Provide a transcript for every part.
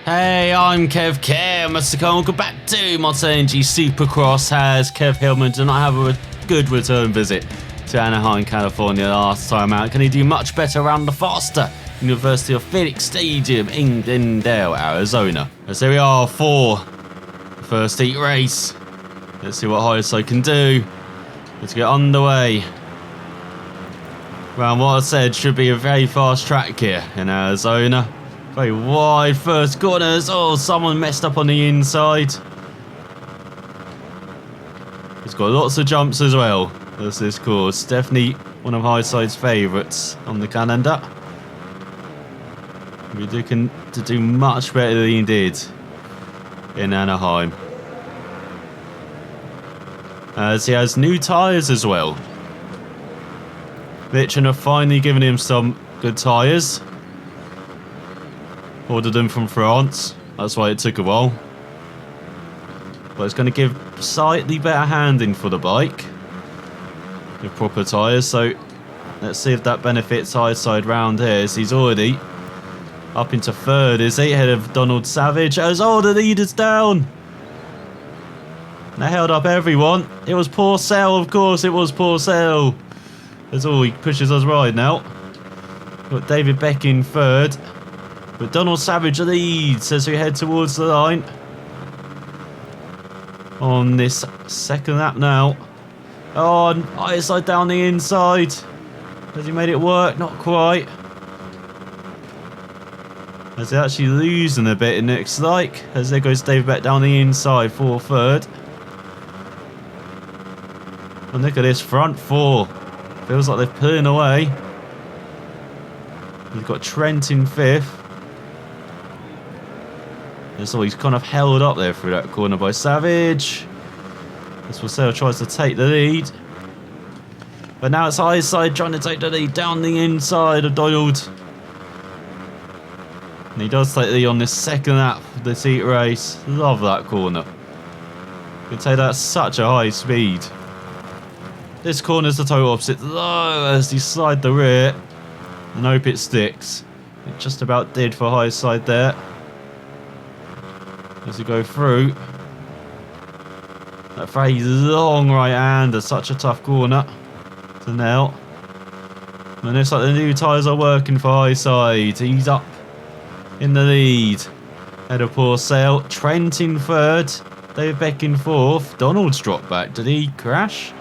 Hey, I'm ElusiveKev, Mr. Khan. Welcome back to Monster Energy Supercross. Has Kev Hillman did not have a good return visit to Anaheim, California last time out? Can he do much better around the faster University of Phoenix Stadium in Glendale, Arizona? As there we are for the first heat race. Let's see what Highside can do. Let's get underway. Well, what I said should be a very fast track here in Arizona. Very wide first corners. Oh, someone messed up on the inside. It's got lots of jumps as well. That's this course. Definitely one of Highside's favourites on the calendar. We're looking to do much better than he did in Anaheim. As he has new tyres as well. Michelin have finally given him some good tyres. Ordered them from France, that's why it took a while. But it's going to give slightly better handling for the bike with proper tyres, so let's see if that benefits Highside round here, as he's already up into third, is he? Ahead of Donald Savage, as all the leaders down. They held up everyone. It was Porcel, of course it was Porcel. That's all, he pushes us right now. Got David Beck in third. But Donald Savage leads as we head towards the line. On this second lap now. Oh, Highside down the inside. Has he made it work? Not quite. As they're actually losing a bit, it looks like. As there goes David Beck down the inside for third. And look at this front four. Feels like they're pulling away. We've got Trent in fifth. So he's kind of held up there through that corner by Savage. As Porcel tries to take the lead. But now it's Highside trying to take the lead down the inside of Donald. And he does take the lead on this second lap of this heat race. Love that corner. You can take that at such a high speed. This corner's the total opposite. Low as he slide the rear. And hope it sticks. It just about did for Highside there. As we go through. That very long right-hander, such a tough corner to nail. And it looks like the new tyres are working for Highside. He's up in the lead. Head of Porcel. Trent in third. David Beck in fourth. Donald's dropped back. Did he crash?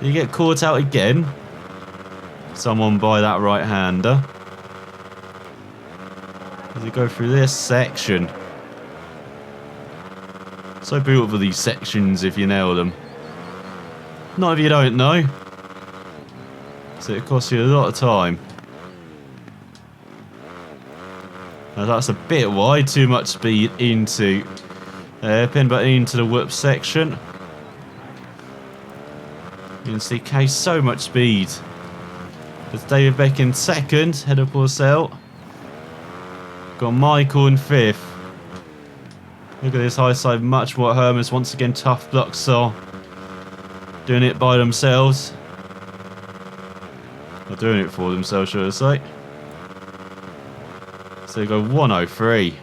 Did he get caught out again? Someone by that right-hander. As we go through this section. So beautiful, these sections, if you nail them. Not if you don't know. So it costs you a lot of time. Now that's a bit wide, too much speed into hairpin, but into the whoop section. You can see Case so much speed. There's David Beck in second, head of Porcel. Got Michael in fifth. Look at this Highside, much more Hermes. Once again, tough blocks are doing it by themselves. Or doing it for themselves, should I say. So they go 103.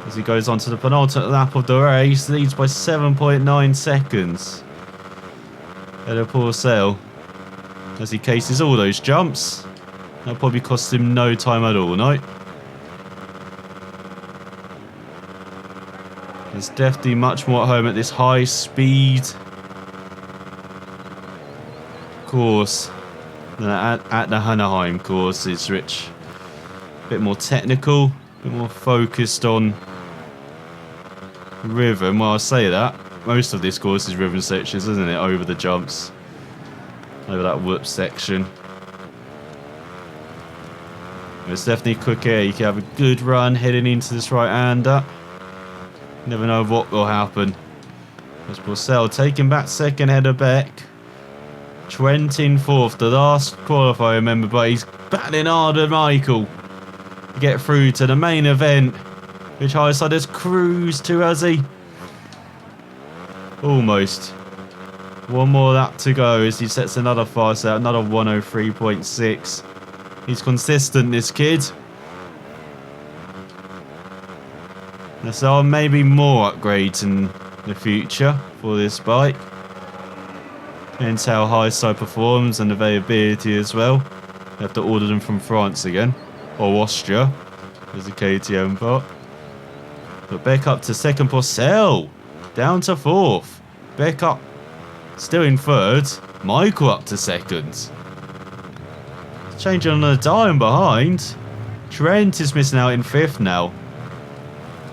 As he goes on to the penultimate lap of the race, leads by 7.9 seconds. Head of Porcel. As he cases all those jumps. That'll probably cost him no time at all, no? It's definitely much more at home at this high speed course than at the Anaheim course. It's rich, a bit more technical, a bit more focused on rhythm. Well, I say that most of this course is rhythm sections, isn't it? Over the jumps, over that whoop section. It's definitely quick air. You can have a good run heading into this right-hander. Never know what will happen. There's Porcel taking back second, head of Beck. Trent in fourth, the last qualifier, remember, but he's battling hard at Michael to get through to the main event, which Highside has cruised to, has he? Almost. One more lap to go as he sets another fast out, another 103.6. He's consistent, this kid. There are maybe more upgrades in the future for this bike. Depends how Highside performs and availability as well. You have to order them from France again. Or Austria. There's a KTM part. But Beck up to second. Porcel down to fourth. Beck up still in third. Michael up to second. Changing on a dime behind. Trent is missing out in fifth now.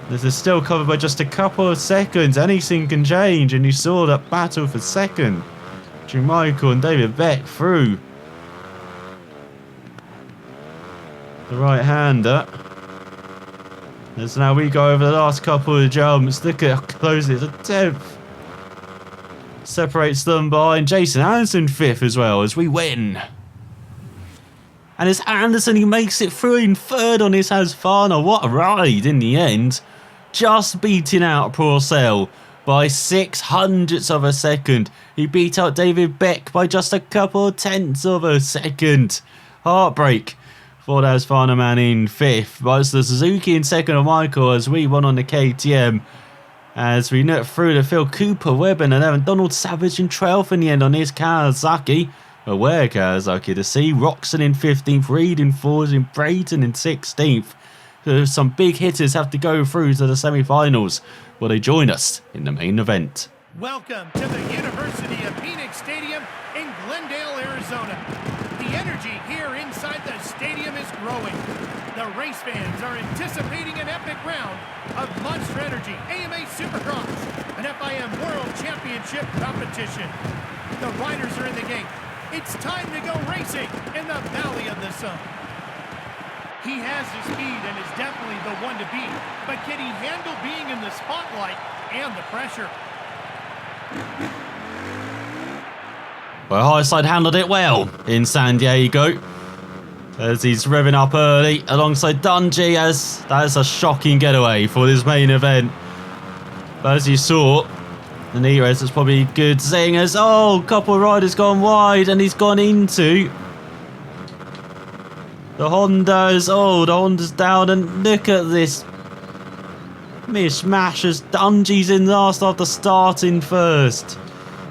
This is still covered by just a couple of seconds. Anything can change, and you saw that battle for second between Michael and David Beck through the right-hander. As now we go over the last couple of jumps. Look at how close it is. A 10th separates them by Jason Anderson fifth as well as we win. And it's Anderson who makes it through in third on his Husqvarna. What a ride in the end. Just beating out Porcel by 0.06 of a second. He beat out David Beck by just a couple of tenths of a second. Heartbreak for the Husqvarna man in fifth. But it's the Suzuki in second of Michael as we won on the KTM. As we nut through to Phil Cooper, Webb and 11. Donald Savage in 12th in the end on his Kawasaki. Where Kawasaki to see. Roxon in 15th, Reed in 4th, and Brayton in 16th. Some big hitters have to go through to the semi-finals where they join us in the main event. Welcome to the University of Phoenix Stadium in Glendale, Arizona. The energy here inside the stadium is growing. The race fans are anticipating an epic round of Monster Energy AMA Supercross, an FIM World Championship competition. The riders are in the gate. It's time to go racing in the Valley of the Sun. He has the speed and is definitely the one to beat, but can he handle being in the spotlight and the pressure? Well, Highside handled it well in San Diego as he's revving up early alongside Dungey, as that is a shocking getaway for this main event. But as you saw, the Neres is probably good zingers. Oh, a couple of riders gone wide and he's gone into the Hondas. Oh, the Honda's down, and look at this mishmash as Dungey's in last after starting first.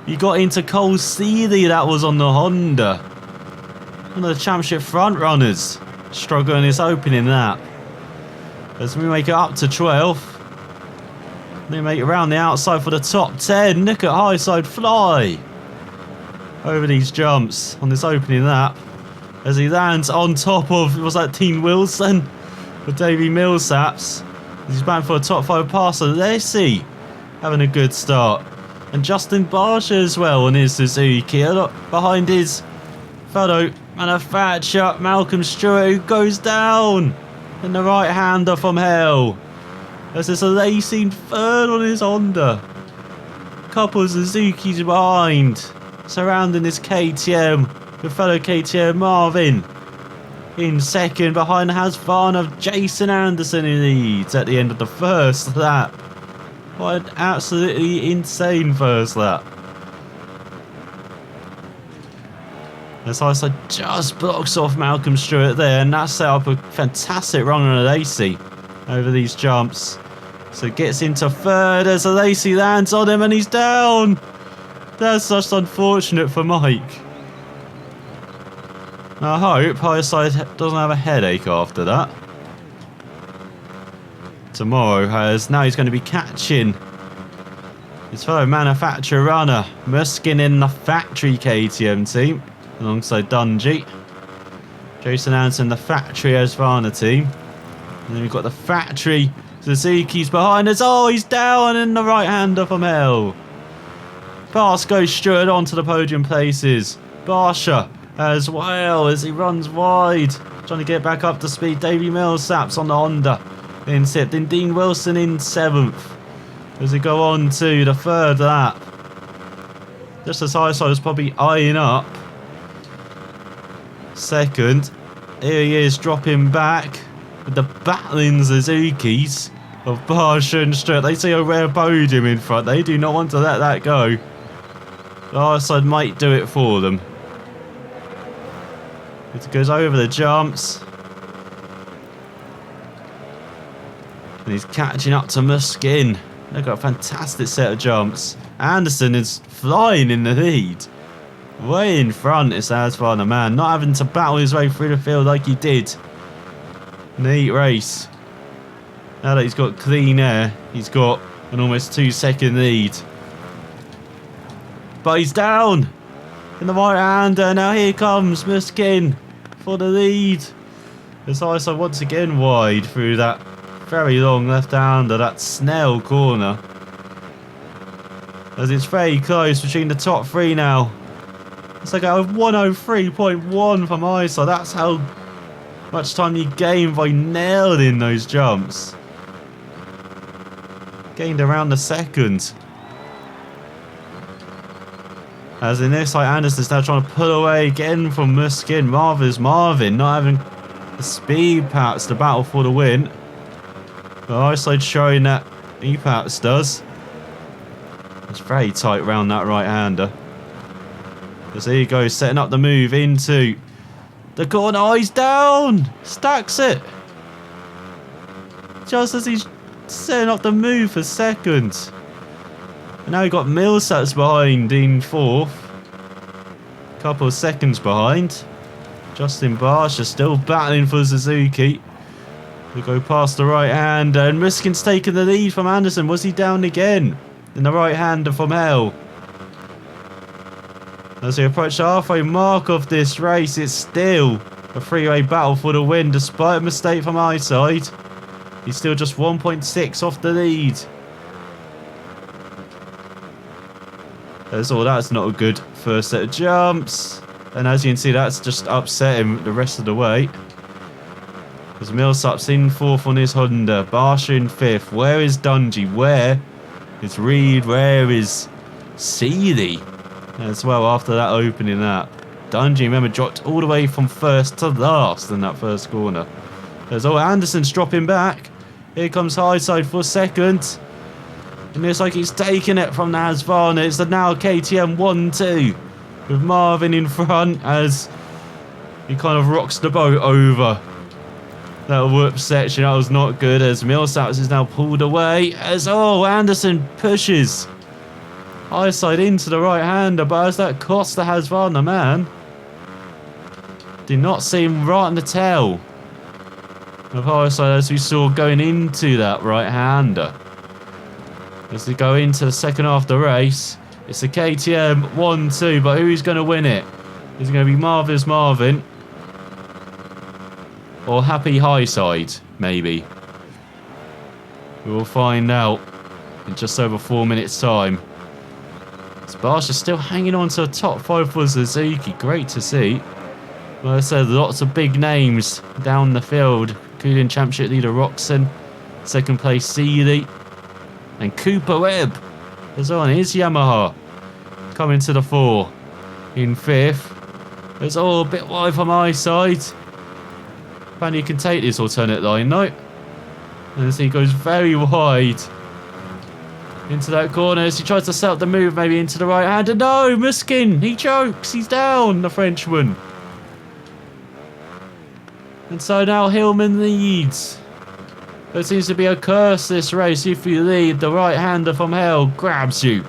You got into Cole Seeley, that was on the Honda. One of the championship front runners struggling this opening lap. As we make it up to 12th. They make it around the outside for the top 10. Look at Highside fly over these jumps on this opening lap. As he lands on top of, was that Dean Wilson? With Davey Millsaps. He's bound for a top 5 passer. Leslie having a good start. And Justin Barsha as well on his Suzuki. A lot behind his fellow manufacturer, Malcolm Stewart, who goes down. And the right-hander from hell. As there's a Lacey third on his Honda. Couple of Suzuki's behind. Surrounding this KTM. With fellow KTM Marvin in second, behind Husqvarna. Jason Anderson in leads at the end of the first lap. What an absolutely insane first lap. As Highside just blocks off Malcolm Stewart there, and that set up a fantastic run on Lacey over these jumps. So gets into third as Lacey lands on him and he's down. That's just unfortunate for Mike. I hope Highside doesn't have a headache after that. Tomorrow has, now he's going to be catching his fellow manufacturer runner, Muskin in the factory KTM team, alongside Dungey. Jason Anderson, the factory Husqvarna team. And then we've got the factory Suzuki's behind us. Oh, he's down in the right-hander from hell. Fast goes Stewart onto the podium places. Barsha as well as he runs wide, trying to get back up to speed. Davey Millsaps on the Honda in 6th, and Dean Wilson in 7th as we go on to the third lap. Just as Highside was probably eyeing up second, here he is dropping back with the battling Suzuki's of Barsha and Stewart. They see a rare podium in front. They do not want to let that go. Highside might do it for them. It goes over the jumps. And he's catching up to Muskin. They've got a fantastic set of jumps. Anderson is flying in the lead. Way in front is Asvarna, man. Not having to battle his way through the field like he did. Neat race. Now that he's got clean air, he's got an almost 2-second lead. But he's down in the right-hander. Now here comes Muskin for the lead. As ISO once again wide through that very long left-hander, that Snell corner. As it's very close between the top three now. It's like a 103.1 from ISO. That's how much time you gained by nailing those jumps. Gained around a second. As in this, like Anderson's now trying to pull away again from Muskin. Marvin not having the speed perhaps to battle for the win. But ISO showing that he perhaps does. It's very tight round that right-hander. As there he goes, setting up the move into the corner. Oh, he's down! Stacks it! Just as he's setting up the move for second. And now we've got Millsats behind in fourth. Couple of seconds behind. Justin Barsha still battling for Suzuki. We go past the right hander and Muskin's taking the lead from Anderson. Was he down again? In the right hander from Hell. As we approach the halfway mark of this race, it's still a three-way battle for the win despite a mistake from my side. He's still just 1.6 off the lead. That's not a good first set of jumps. And as you can see, that's just upset him the rest of the way. As Millsap's in fourth on his Honda. Barsha in fifth. Where is Dungey? Where is Reed? Where is Seeley? As well after that opening lap. Dungey, remember, dropped all the way from first to last in that first corner. There's Anderson's dropping back. Here comes Highside for second. And it's like he's taking it from Nasvarna. It's the now KTM 1-2 with Marvin in front as he kind of rocks the boat over that whoop section. That was not good as Millsaps is now pulled away as Anderson pushes Highside into the right hander, but as that cost the Hasvarna, man. Did not seem right in the tail of Highside as we saw going into that right hander. As we go into the second half of the race, it's the KTM 1-2, but who's going to win it? Is it going to be Marvin or Happy Highside, maybe? We will find out in just over 4 minutes' time. Barsha still hanging on to the top 5 for Suzuki. Great to see. Like I said, lots of big names down the field, including Championship leader Roxon, second place Seeley, and Cooper Webb as well on his Yamaha. Coming to the fore in fifth. It's all a bit wide from my side. Apparently you can take this alternate line, no? And as he goes very wide into that corner as he tries to set up the move maybe into the right hander. No, Muskin, he chokes, he's down, the Frenchman. And so now Hillman leads. There seems to be a curse this race. If you lead, the right hander from Hell grabs you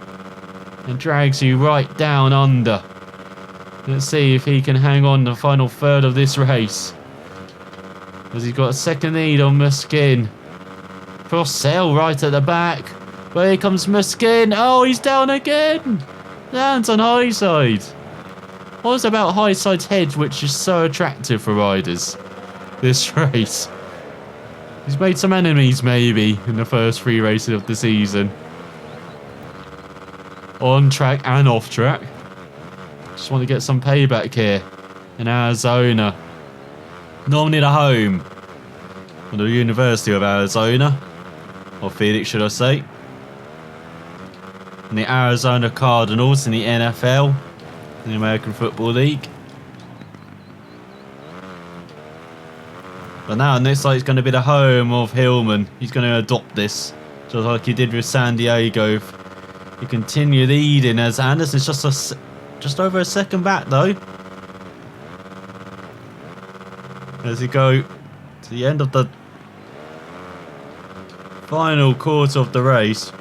and drags you right down under. Let's see if he can hang on the final third of this race. As he's got a second lead on Muskin. Procell right at the back. But here comes Muskin. Oh, he's down again. Lands on Highside. What was about Highside's head, which is so attractive for riders this race? He's made some enemies, maybe, in the first 3 races of the season. On track and off track. Just want to get some payback here in Arizona. Normally the home of the University of Arizona. Or Phoenix, should I say. And the Arizona Cardinals in the NFL, in the American Football League. But now it looks like it's going to be the home of Hillman. He's going to adopt this, just like he did with San Diego. He continue leading as Anderson's just over a second back though. As he go to the end of the Final quarter of the race.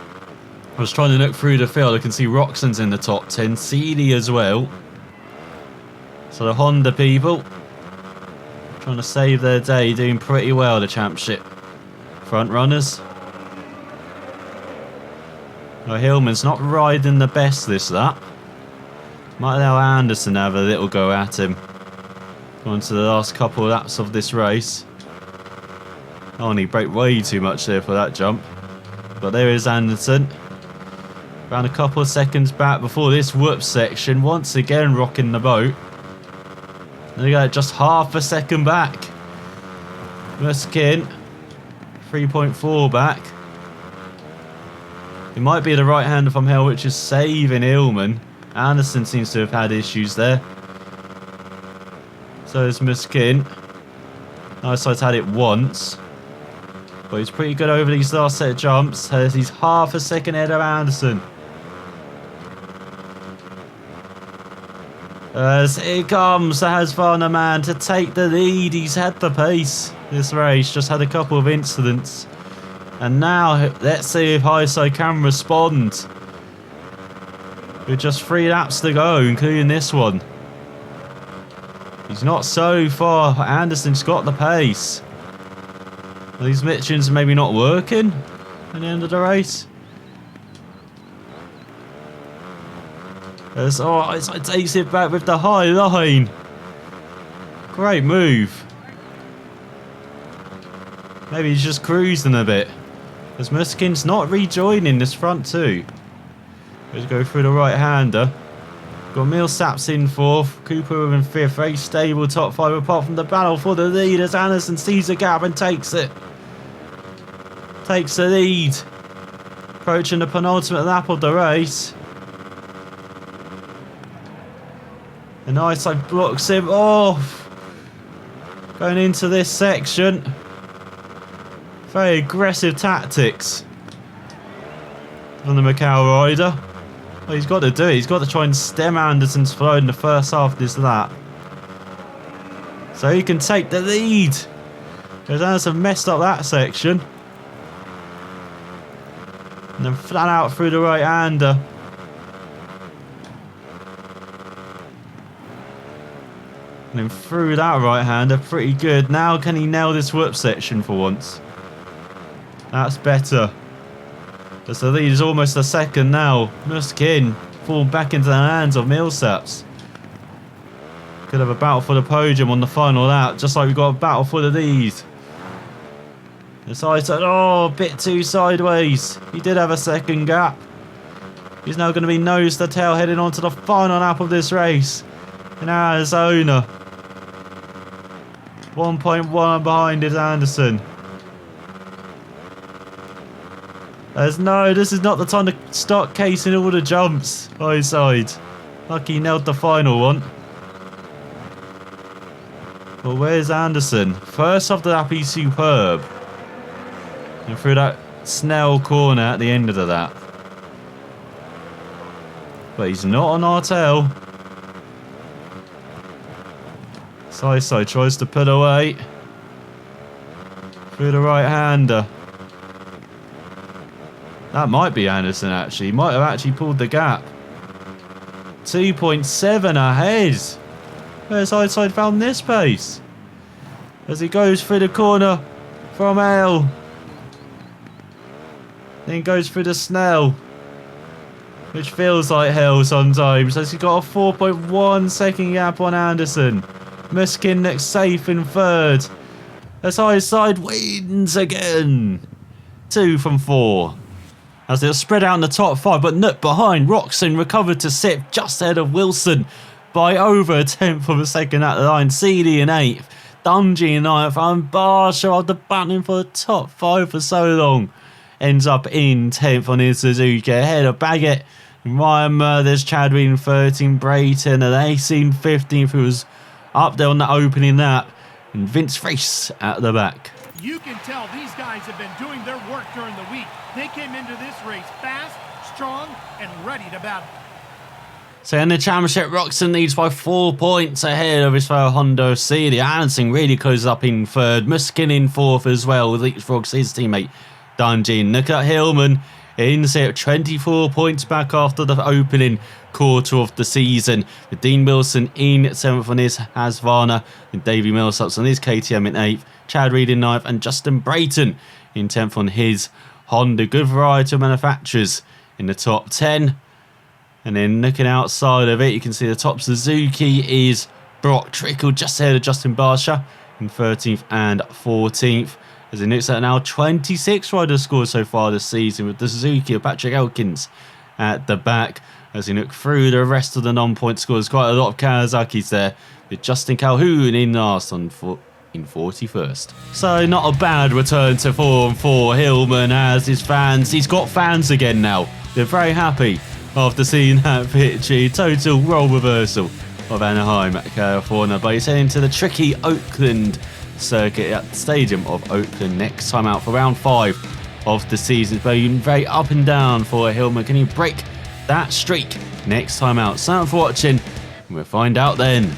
I was trying to look through the field. I can see Roxon's in the top 10. CD as well. So the Honda people trying to save their day, doing pretty well, the championship front runners. Well, Hillman's not riding the best this lap. Might allow Anderson to have a little go at him. Going to the last couple of laps of this race. Oh, and he braked way too much there for that jump. But there is Anderson. Around a couple of seconds back before this whoop section. Once again rocking the boat. They got just half a second back. Muskin, 3.4 back. It might be the right hander from Hill, which is saving Hillman. Anderson seems to have had issues there. So is Muskin. Eyeside's had it once. But he's pretty good over these last set of jumps. He's half a second ahead of Anderson. As here comes the Husqvarna man to take the lead. He's had the pace this race, just had a couple of incidents. And now let's see if Highside can respond. With just 3 laps to go, including this one. He's not so far. Anderson's got the pace. These Michins are maybe not working at the end of the race. As Highside takes it back with the high line. Great move. Maybe he's just cruising a bit. As Muskin's not rejoining this front two. Let's go through the right-hander. Got Millsaps in 4th. Cooper in 5th. Very stable top 5 apart from the battle for the lead as Anderson sees the gap and takes it. Takes the lead. Approaching the penultimate lap of the race. And Highside blocks him off. Going into this section. Very aggressive tactics on the Macau rider. Well, he's got to do it. He's got to try and stem Anderson's flow in the first half of this lap. So he can take the lead. Because Anderson messed up that section. And then flat out through the right-hander. And then through that right-hander, pretty good. Now can he nail this whoop section for once? That's better. As the lead is almost a second now. Muskin falling back into the hands of Millsaps. Could have a battle for the podium on the final lap, just like we've got a battle for the lead. This Highside, a bit too sideways. He did have a second gap. He's now going to be nose to tail heading on to the final lap of this race in Arizona. 1.1 behind is Anderson. No, this is not the time to start casing all the jumps. Highside. Lucky he nailed the final one. Well, where's Anderson? First off the lap, he's superb. And through that Snell corner at the end of the lap. But he's not on our tail. Highside tries to put away. Through the right-hander. That might be Anderson, actually. He might have actually pulled the gap. 2.7 ahead. Where's Highside found this pace? As he goes through the corner from L. Then goes through the Snell. Which feels like hell sometimes. As he's got a 4.1 second gap on Anderson. Muskin looks safe in 3rd. As Highside wins again. 2 from 4. As they'll spread out in the top 5, but Nook behind. Roxon recovered to sit just ahead of Wilson by over a 10th of a second at the line. CD in 8th. Dungy in 9th. And Barsha after battling for the top 5 for so long. Ends up in 10th on his Suzuki ahead of Baggett. Ryan Murders, Chadwick in 13th. Brayton and AC in 15th, who was up there on the opening lap. And Vince Reese at the back. You can tell these guys have been doing their work during the week. They came into this race fast, strong, and ready to battle. So in the championship, Roxon leads by 4 points ahead of his fellow Honda CD. Anderson really closes up in 3rd. Muskin in 4th as well, with Leapfrog's his teammate Dungeon. Look at Hillman in set 24 points back after the opening quarter of the season. With Dean Wilson in 7th on his Husqvarna, and Davey Millsaps on his KTM in 8th, Chad Reed in 9th, and Justin Brayton in 10th on his Honda. Good variety of manufacturers in the top 10. And then looking outside of it, you can see the top Suzuki is Brock Trickle just ahead of Justin Barsha in 13th and 14th. As it looks at now 26 riders scored so far this season, with the Suzuki of Patrick Elkins at the back. As you look through the rest of the non-point scores, quite a lot of Kawasaki's there, with Justin Calhoun in last in 41st. So not a bad return to form for Hillman, as he's got fans again now. They're very happy after seeing that pitchy total role reversal of Anaheim, California. But he's heading to the tricky Oakland circuit at the Stadium of Oakland next time out for round 5 of the season. It's been very up and down for Hillman. Can he break that streak next time out? So thanks for watching, and we'll find out then.